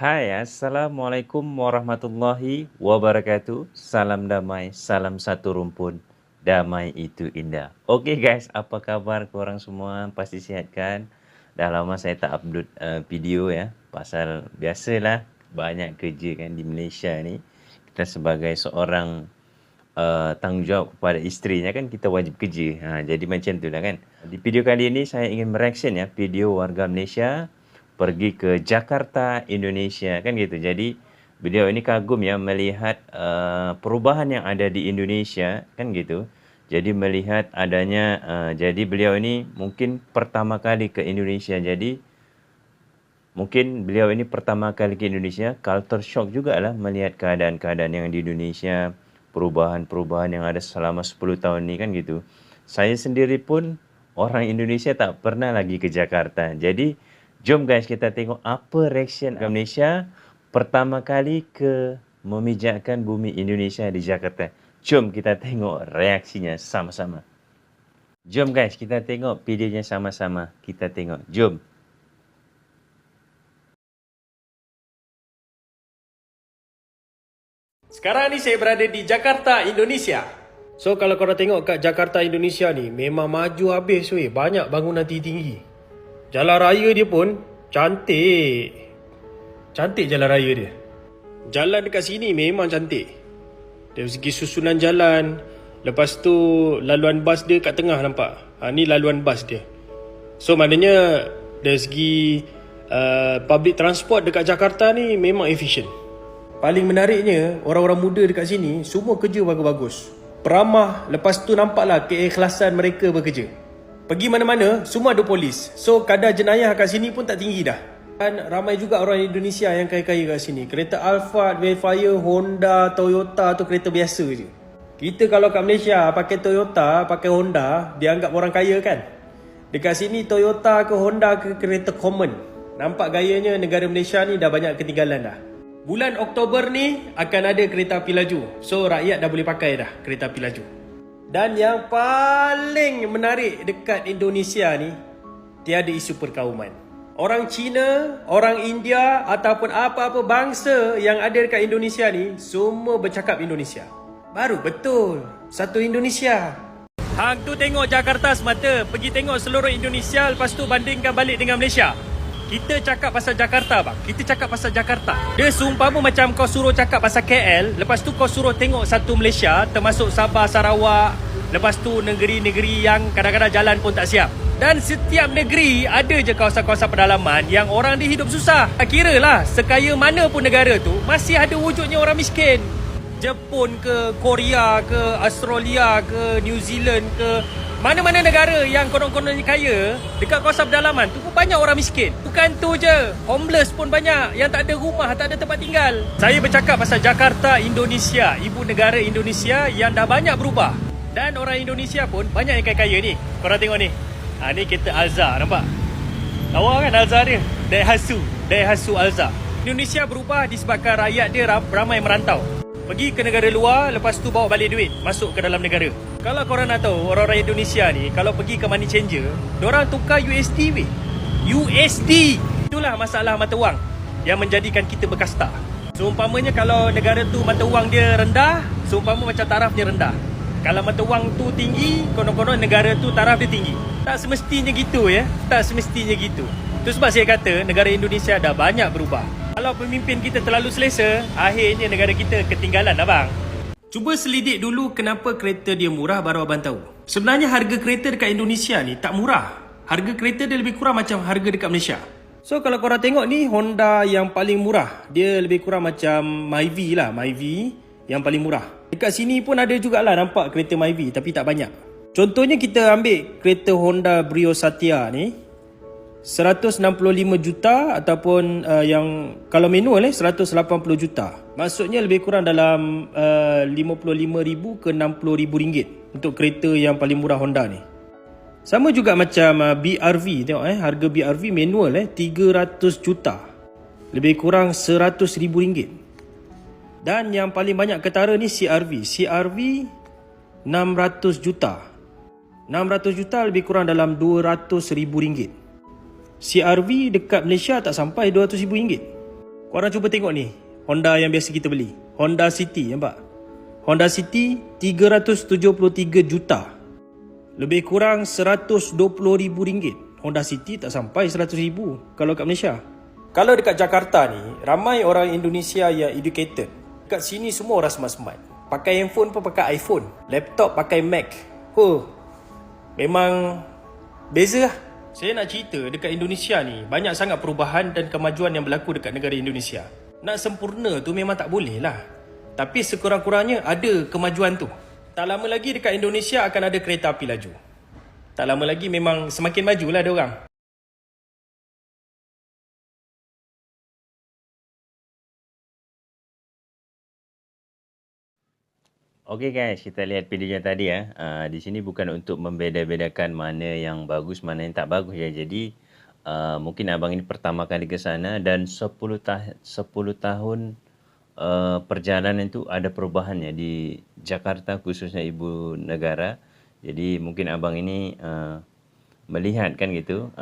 Hai, Assalamualaikum warahmatullahi wabarakatuh. Salam damai, salam satu rumpun. Damai itu indah. Oke guys, apa kabar korang semua? Pasti sihat kan? Dah lama saya tak upload video ya. Pasal biasalah banyak kerja kan di Malaysia ni. Kita sebagai seorang tanggungjawab kepada isterinya kan kita wajib kerja. Jadi macam tu lah kan. Di video kali ini saya ingin mereaction ya video warga Malaysia pergi ke Jakarta, Indonesia kan gitu. Jadi beliau ini kagum ya melihat perubahan yang ada di Indonesia kan gitu. Jadi melihat adanya jadi beliau ini mungkin pertama kali ke Indonesia. Jadi mungkin beliau ini pertama kali ke Indonesia, culture shock jugalah melihat keadaan-keadaan yang di Indonesia, perubahan-perubahan yang ada selama 10 tahun ni kan gitu. Saya sendiri pun orang Indonesia tak pernah lagi ke Jakarta. Jadi jom guys kita tengok apa reaction Malaysia pertama kali ke memijakkan bumi Indonesia di Jakarta. Jom kita tengok reaksinya sama-sama. Jom guys kita tengok videonya sama-sama. Kita tengok. Jom. Sekarang ni saya berada di Jakarta, Indonesia. So kalau korang tengok kat Jakarta, Indonesia ni memang maju habis weh. Banyak bangunan tinggi-tinggi. Jalan raya dia pun cantik. Cantik jalan raya dia. Jalan dekat sini memang cantik. Dari segi susunan jalan. Lepas tu laluan bas dia kat tengah nampak. Ni laluan bas dia. So maknanya dari segi public transport dekat Jakarta ni memang efisien. Paling menariknya, orang-orang muda dekat sini semua kerja bagus-bagus. Peramah, lepas tu nampaklah keikhlasan mereka bekerja. Pergi mana-mana, semua ada polis. So, kadar jenayah kat sini pun tak tinggi dah. Dan ramai juga orang Indonesia yang kaya-kaya kat sini. Kereta Alphard, Wayfire, Honda, Toyota tu kereta biasa je. Kita kalau kat Malaysia pakai Toyota, pakai Honda, dianggap orang kaya kan? Dekat sini Toyota ke Honda ke kereta common. Nampak gayanya negara Malaysia ni dah banyak ketinggalan dah. Bulan Oktober ni akan ada kereta api laju. So, rakyat dah boleh pakai dah kereta api laju. Dan yang paling menarik dekat Indonesia ni, tiada isu perkauman. Orang Cina, orang India ataupun apa-apa bangsa yang ada dekat Indonesia ni, semua bercakap Indonesia. Baru betul, satu Indonesia. Hang tu tengok Jakarta semata, pergi tengok seluruh Indonesia, lepas tu bandingkan balik dengan Malaysia. Kita cakap pasal Jakarta bang. Kita cakap pasal Jakarta. Dia seumpama macam kau suruh cakap pasal KL, lepas tu kau suruh tengok satu Malaysia, termasuk Sabah, Sarawak, lepas tu negeri-negeri yang kadang-kadang jalan pun tak siap. Dan setiap negeri ada je kawasan-kawasan pedalaman yang orang dia hidup susah. Kira lah, sekaya mana pun negara tu, masih ada wujudnya orang miskin. Jepun ke, Korea ke, Australia ke, New Zealand ke, mana-mana negara yang konon-kononnya kaya, dekat kawasan pedalaman tu pun banyak orang miskin. Bukan tu je, homeless pun banyak, yang tak ada rumah, tak ada tempat tinggal. Saya bercakap pasal Jakarta, Indonesia, ibu negara Indonesia yang dah banyak berubah. Dan orang Indonesia pun banyak yang kaya-kaya ni. Korang tengok ni. Ni kereta Alza, nampak? Lawa kan Alza dia? Daihatsu Alza. Indonesia berubah disebabkan rakyat dia ramai merantau. Pergi ke negara luar, lepas tu bawa balik duit masuk ke dalam negara. Kalau korang nak tahu, orang-orang Indonesia ni kalau pergi ke money changer, diorang tukar USD weh. USD. Itulah masalah mata wang yang menjadikan kita berkasta. Seumpamanya kalau negara tu mata wang dia rendah, seumpama macam tarafnya rendah. Kalau mata wang tu tinggi, konon-konon negara tu taraf dia tinggi. Tak semestinya gitu ya. Tak semestinya gitu. Itu sebab saya kata negara Indonesia dah banyak berubah. Kalau pemimpin kita terlalu selesa, akhirnya negara kita ketinggalan abang. Cuba selidik dulu kenapa kereta dia murah baru abang tahu. Sebenarnya harga kereta dekat Indonesia ni tak murah. Harga kereta dia lebih kurang macam harga dekat Malaysia. So kalau korang tengok ni Honda yang paling murah. Dia lebih kurang macam Myvi lah. Myvi yang paling murah. Dekat sini pun ada jugalah nampak kereta Myvi tapi tak banyak. Contohnya kita ambil kereta Honda Brio Satya ni. 165 juta ataupun yang kalau manual 180 juta. Maksudnya lebih kurang dalam 55,000 ke 60,000 ringgit untuk kereta yang paling murah Honda ni. Sama juga macam BRV, tengok harga BRV manual 300 juta. Lebih kurang 100,000 ringgit. Dan yang paling banyak ketara ni CRV. CRV 600 juta. 600 juta lebih kurang dalam 200,000 ringgit. CRV dekat Malaysia tak sampai RM200,000. Korang cuba tengok ni, Honda yang biasa kita beli. Honda City, nampak? Honda City 373 juta. Lebih kurang RM120,000. Honda City tak sampai RM100,000 kalau kat Malaysia. Kalau dekat Jakarta ni, ramai orang Indonesia yang educated. Kat sini semua orang smart-smart. Pakai handphone pun pakai iPhone. Laptop pakai Mac. Memang beza lah. Saya nak cerita dekat Indonesia ni banyak sangat perubahan dan kemajuan yang berlaku dekat negara Indonesia. Nak sempurna tu memang tak boleh lah. Tapi sekurang-kurangnya ada kemajuan tu. Tak lama lagi dekat Indonesia akan ada kereta api laju. Tak lama lagi memang semakin majulah dia orang. Okey guys, kita lihat videonya tadi ya. Di sini bukan untuk membeda-bedakan mana yang bagus, mana yang tak bagus ya. Jadi mungkin abang ini pertama kali ke sana dan 10 tahun perjalanan itu ada perubahannya di Jakarta khususnya ibu negara. Jadi mungkin abang ini melihat kan gitu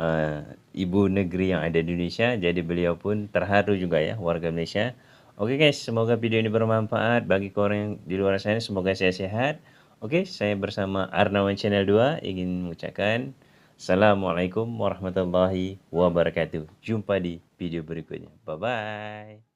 ibu negeri yang ada di Indonesia. Jadi beliau pun terharu juga ya, warga Malaysia. Oke guys, semoga video ini bermanfaat bagi korang yang di luar sana. Semoga sehat-sehat. Oke, saya bersama Arnawan Channel 2 ingin mengucapkan Assalamualaikum warahmatullahi wabarakatuh. Jumpa di video berikutnya. Bye-bye.